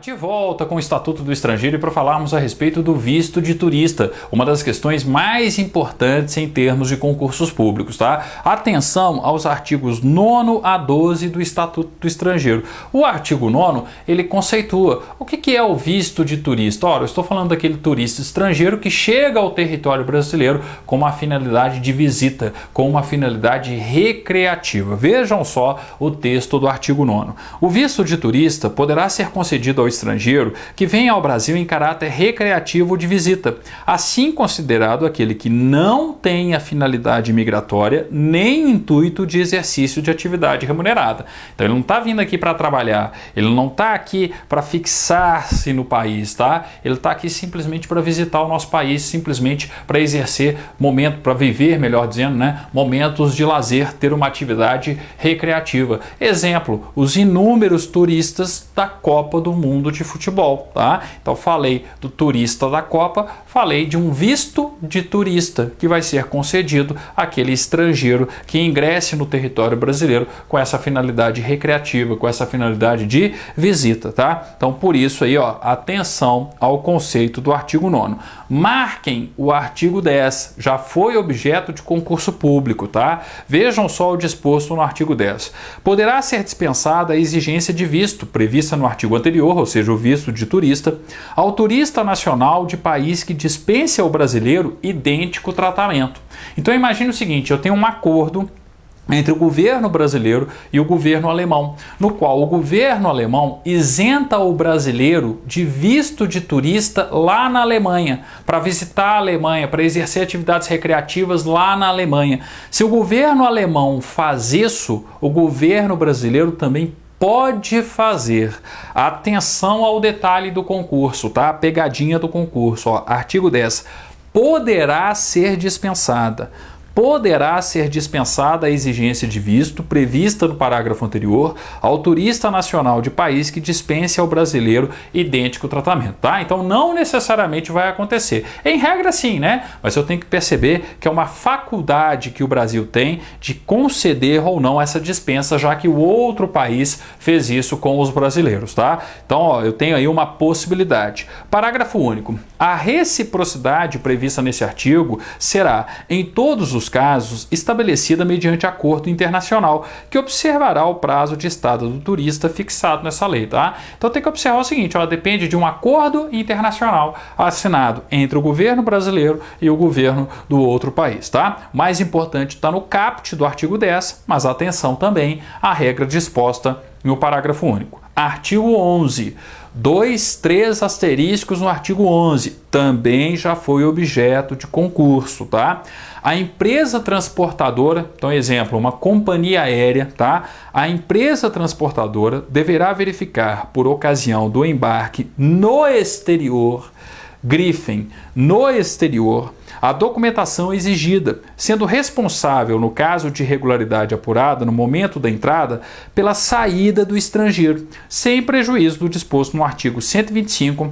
De volta com o Estatuto do Estrangeiro e para falarmos a respeito do visto de turista, uma das questões mais importantes em termos de concursos públicos, tá? Atenção aos artigos 9º a 12 do Estatuto do Estrangeiro. O artigo 9º, ele conceitua o que é o visto de turista. Ora, eu estou falando daquele turista estrangeiro que chega ao território brasileiro com uma finalidade de visita, com uma finalidade recreativa. Vejam só o texto do artigo 9º. O visto de turista poderá ser concedido ao estrangeiro que vem ao Brasil em caráter recreativo de visita, assim considerado aquele que não tenha finalidade migratória nem intuito de exercício de atividade remunerada. Então ele não está vindo aqui para trabalhar, ele não está aqui para fixar-se no país, tá? Ele está aqui simplesmente para visitar o nosso país, simplesmente para exercer para viver, melhor dizendo, né, momentos de lazer, ter uma atividade recreativa. Exemplo, os inúmeros turistas da Copa do Mundo de futebol, tá? Então falei do turista da Copa, falei de um visto de turista que vai ser concedido àquele estrangeiro que ingresse no território brasileiro com essa finalidade recreativa, com essa finalidade de visita, tá? Então por isso aí, ó, atenção ao conceito do artigo 9º. Marquem o artigo 10, já foi objeto de concurso público, tá? Vejam só o disposto no artigo 10. Poderá ser dispensada a exigência de visto prevista no artigo anterior, ou seja, o visto de turista, ao turista nacional de país que dispense ao brasileiro idêntico tratamento. Então imagine o seguinte, eu tenho um acordo entre o governo brasileiro e o governo alemão, no qual o governo alemão isenta o brasileiro de visto de turista lá na Alemanha, para visitar a Alemanha, para exercer atividades recreativas lá na Alemanha. Se o governo alemão faz isso, o governo brasileiro também pode fazer. Atenção ao detalhe do concurso, tá? A pegadinha do concurso, ó, artigo 10. Poderá ser dispensada a exigência de visto prevista no parágrafo anterior ao turista nacional de país que dispense ao brasileiro idêntico tratamento, tá? Então não necessariamente vai acontecer. Em regra sim, né? Mas eu tenho que perceber que é uma faculdade que o Brasil tem de conceder ou não essa dispensa, já que o outro país fez isso com os brasileiros, tá? Então, ó, eu tenho aí uma possibilidade. Parágrafo único. A reciprocidade prevista nesse artigo será, em todos os casos, estabelecida mediante acordo internacional, que observará o prazo de estada do turista fixado nessa lei, tá? Então tem que observar o seguinte, ó, depende de um acordo internacional assinado entre o governo brasileiro e o governo do outro país, tá? Mais importante está no caput do artigo 10, mas atenção também à regra disposta no parágrafo único. Artigo 11. 3 asteriscos no artigo 11, também já foi objeto de concurso, tá? A empresa transportadora, então exemplo, uma companhia aérea, tá? A empresa transportadora deverá verificar por ocasião do embarque no exterior, grifem, no exterior, a documentação exigida, sendo responsável, no caso de irregularidade apurada no momento da entrada, pela saída do estrangeiro, sem prejuízo do disposto no artigo 125,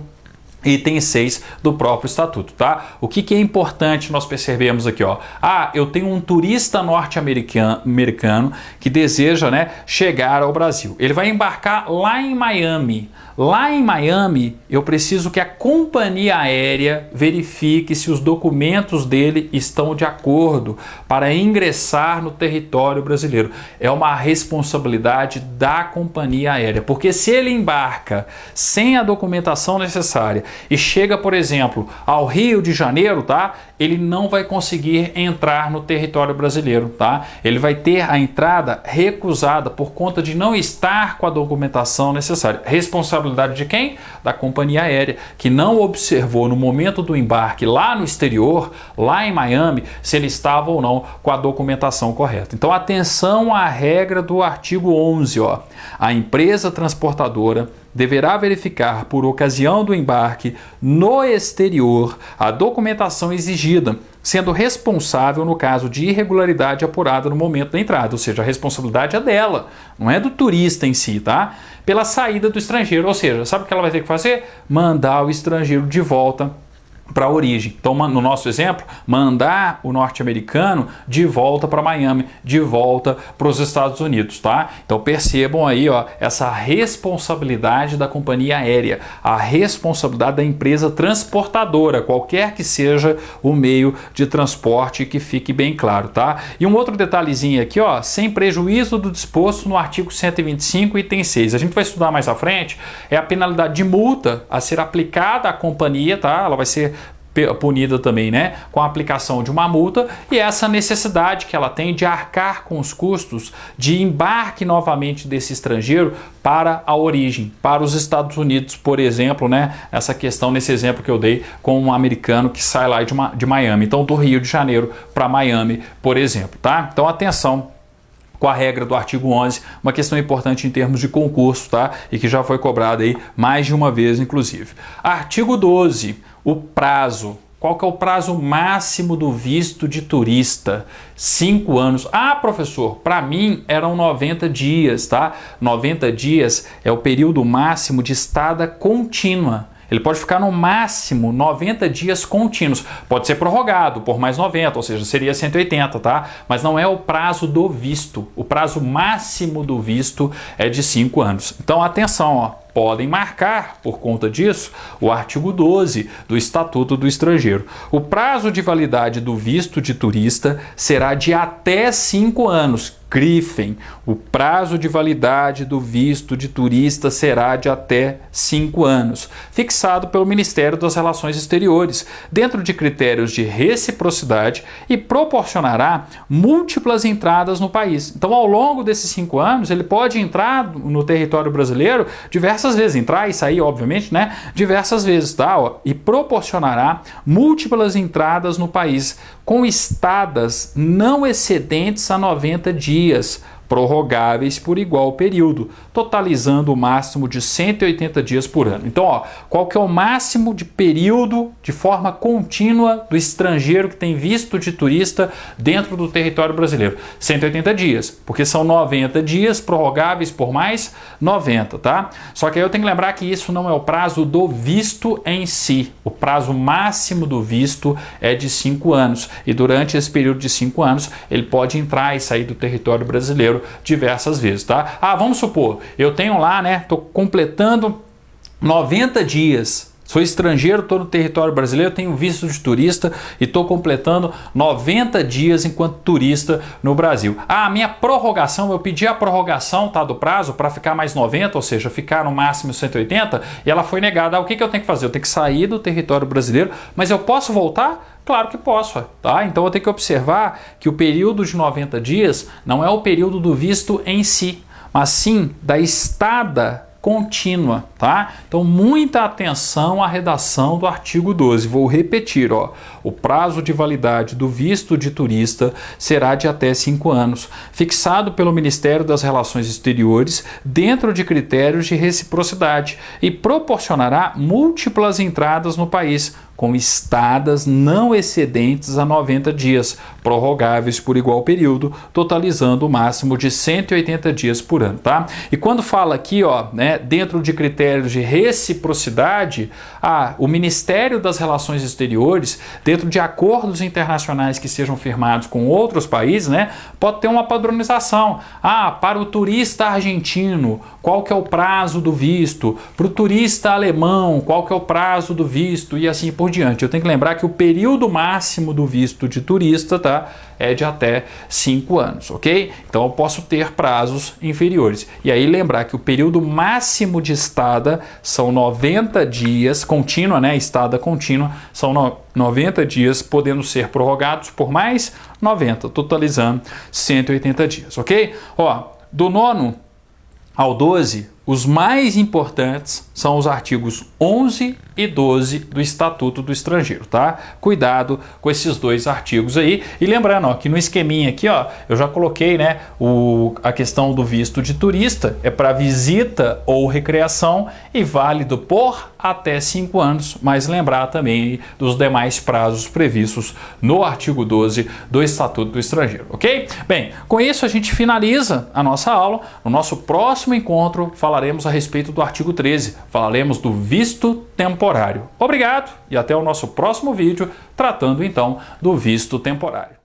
item 6 do próprio estatuto, tá? O que é importante nós percebemos aqui, ó. Ah, eu tenho um turista norte-americano que deseja, né, chegar ao Brasil. Ele vai embarcar lá em Miami. Lá em Miami, eu preciso que a companhia aérea verifique se os documentos dele estão de acordo para ingressar no território brasileiro. É uma responsabilidade da companhia aérea, porque se ele embarca sem a documentação necessária e chega, por exemplo, ao Rio de Janeiro, tá? Ele não vai conseguir entrar no território brasileiro, tá? Ele vai ter a entrada recusada por conta de não estar com a documentação necessária. Responsabilidade de quem? Da companhia aérea, que não observou no momento do embarque lá no exterior, lá em Miami, se ele estava ou não com a documentação correta. Então, atenção à regra do artigo 11, ó. A empresa transportadora deverá verificar por ocasião do embarque no exterior a documentação exigida, sendo responsável no caso de irregularidade apurada no momento da entrada, ou seja, a responsabilidade é dela, não é do turista em si, tá? Pela saída do estrangeiro, ou seja, sabe o que ela vai ter que fazer? Mandar o estrangeiro de volta para a origem. Então, no nosso exemplo, mandar o norte-americano de volta para Miami, de volta para os Estados Unidos, tá? Então, percebam aí, ó, essa responsabilidade da companhia aérea, a responsabilidade da empresa transportadora, qualquer que seja o meio de transporte, que fique bem claro, tá? E um outro detalhezinho aqui, ó, sem prejuízo do disposto no artigo 125, item 6. A gente vai estudar mais à frente, é a penalidade de multa a ser aplicada à companhia, tá? Ela vai ser punida também, né, com a aplicação de uma multa, e essa necessidade que ela tem de arcar com os custos de embarque novamente desse estrangeiro para a origem, para os Estados Unidos, por exemplo, né, essa questão nesse exemplo que eu dei com um americano que sai lá de Miami, então do Rio de Janeiro para Miami, por exemplo, tá? Então atenção com a regra do artigo 11, uma questão importante em termos de concurso, tá? E que já foi cobrada aí mais de uma vez, inclusive. Artigo 12, o prazo. Qual que é o prazo máximo do visto de turista? 5 anos. Ah, professor, para mim eram 90 dias, tá? 90 dias é o período máximo de estada contínua. Ele pode ficar no máximo 90 dias contínuos. Pode ser prorrogado por mais 90, ou seja, seria 180, tá? Mas não é o prazo do visto. O prazo máximo do visto é de 5 anos. Então, atenção, ó. Podem marcar, por conta disso, o artigo 12 do Estatuto do Estrangeiro. O prazo de validade do visto de turista será de até 5 anos. Grifem, o prazo de validade do visto de turista será de até 5 anos, fixado pelo Ministério das Relações Exteriores, dentro de critérios de reciprocidade, e proporcionará múltiplas entradas no país. Então, ao longo desses 5 anos, ele pode entrar no território brasileiro diversas vezes, entrar e sair, obviamente, né? Diversas vezes, tá? E proporcionará múltiplas entradas no país, com estadas não excedentes a 90 dias, prorrogáveis por igual período, totalizando o máximo de 180 dias por ano. Então, ó, qual que é o máximo de período de forma contínua do estrangeiro que tem visto de turista dentro do território brasileiro? 180 dias, porque são 90 dias prorrogáveis por mais 90, tá? Só que aí eu tenho que lembrar que isso não é o prazo do visto em si. O prazo máximo do visto é de 5 anos, e durante esse período de 5 anos ele pode entrar e sair do território brasileiro diversas vezes, tá? Ah, vamos supor, eu tenho lá, né, tô completando 90 dias, sou estrangeiro, estou no território brasileiro, tenho visto de turista e estou completando 90 dias enquanto turista no Brasil. Ah, a minha prorrogação, eu pedi a prorrogação, tá, do prazo para ficar mais 90, ou seja, ficar no máximo 180, e ela foi negada. Ah, o que eu tenho que fazer? Eu tenho que sair do território brasileiro, mas eu posso voltar? Claro que posso, tá? Então eu tenho que observar que o período de 90 dias não é o período do visto em si, mas sim da estada contínua, tá? Então muita atenção à redação do artigo 12. Vou repetir, ó. O prazo de validade do visto de turista será de até 5 anos, fixado pelo Ministério das Relações Exteriores, dentro de critérios de reciprocidade, e proporcionará múltiplas entradas no país, com estadas não excedentes a 90 dias, prorrogáveis por igual período, totalizando o máximo de 180 dias por ano, tá? E quando fala aqui, ó, né, dentro de critérios de reciprocidade, o Ministério das Relações Exteriores, dentro de acordos internacionais que sejam firmados com outros países, né, pode ter uma padronização. Ah, para o turista argentino, qual que é o prazo do visto? Para o turista alemão, qual que é o prazo do visto? E assim por diante. Eu tenho que lembrar que o período máximo do visto de turista, tá, é de até 5 anos, ok? Então eu posso ter prazos inferiores. E aí lembrar que o período máximo de estada são 90 dias, contínua, né? Estada contínua, são 90 dias, podendo ser prorrogados por mais 90, totalizando 180 dias, ok? Ó, do 9º ao 12, os mais importantes são os artigos 11 e 12 do Estatuto do Estrangeiro, tá? Cuidado com esses dois artigos aí. E lembrando, ó, que no esqueminha aqui, ó, eu já coloquei, né, a questão do visto de turista, é para visita ou recreação e válido por até 5 anos, mas lembrar também dos demais prazos previstos no artigo 12 do Estatuto do Estrangeiro, ok? Bem, com isso a gente finaliza a nossa aula. No nosso próximo encontro falaremos a respeito do artigo 13, falaremos do visto temporário. Obrigado e até o nosso próximo vídeo, tratando então do visto temporário.